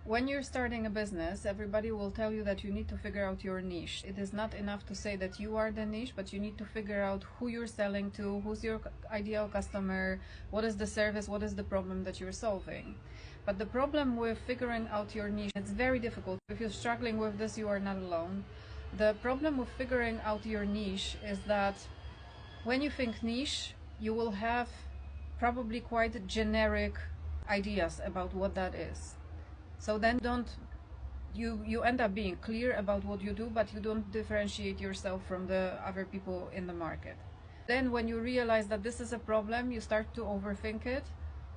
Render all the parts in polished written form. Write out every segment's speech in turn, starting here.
When you're starting a business, everybody will tell you that you need to figure out your niche. It is not enough to say that you are the niche, but you need to figure out who you're selling to, who's your ideal customer, what is the service, what is the problem that you're solving. But the problem with figuring out your niche, it's very difficult. If you're struggling with this, you are not alone. The problem with figuring out your niche is that when you think niche, you will have probably quite generic ideas about what that is. So then you end up being clear about what you do, but you don't differentiate yourself from the other people in the market. Then when you realize that this is a problem, you start to overthink it,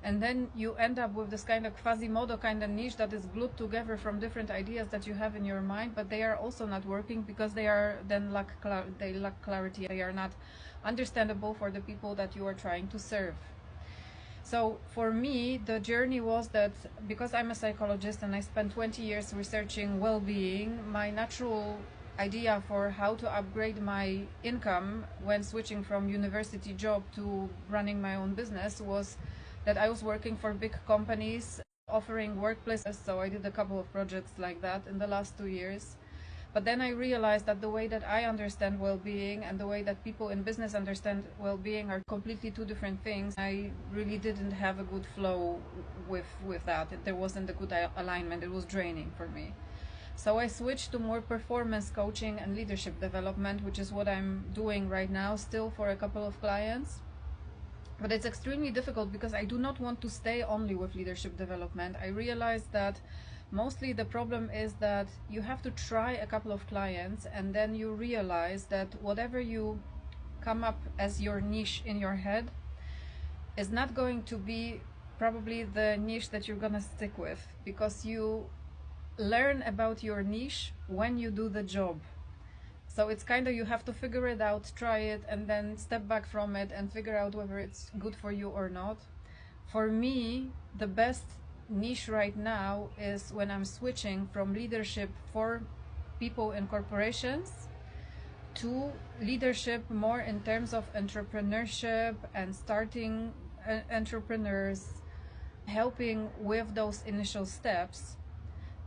and then you end up with this kind of Quasimodo kind of niche that is glued together from different ideas that you have in your mind, but they are also not working because they lack clarity. They are not understandable for the people that you are trying to serve. So for me, the journey was that because I'm a psychologist and I spent 20 years researching well-being, my natural idea for how to upgrade my income when switching from university job to running my own business was that I was working for big companies offering workplaces. So I did a couple of projects like that in the last 2 years. But then I realized that the way that I understand well-being and the way that people in business understand well-being are completely two different things. I really didn't have a good flow with that. There wasn't a good alignment. It was draining for me. So I switched to more performance coaching and leadership development, which is what I'm doing right now, still for a couple of clients. But it's extremely difficult because I do not want to stay only with leadership development. I realized that mostly the problem is that you have to try a couple of clients and then you realize that whatever you come up as your niche in your head is not going to be probably the niche that you're gonna stick with, because you learn about your niche when you do the job. So it's kind of, you have to figure it out, try it, and then step back from it and figure out whether it's good for you or not. For me, the best niche right now is when I'm switching from leadership for people in corporations to leadership more in terms of entrepreneurship and starting entrepreneurs, helping with those initial steps,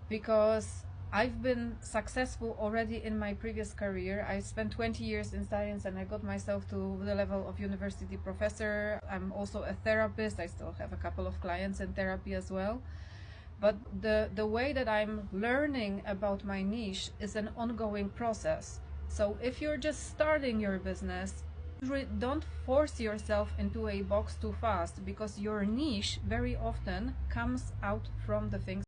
because I've been successful already in my previous career. I spent 20 years in science and I got myself to the level of university professor. I'm also a therapist. I still have a couple of clients in therapy as well. But the way that I'm learning about my niche is an ongoing process. So if you're just starting your business, don't force yourself into a box too fast, because your niche very often comes out from the things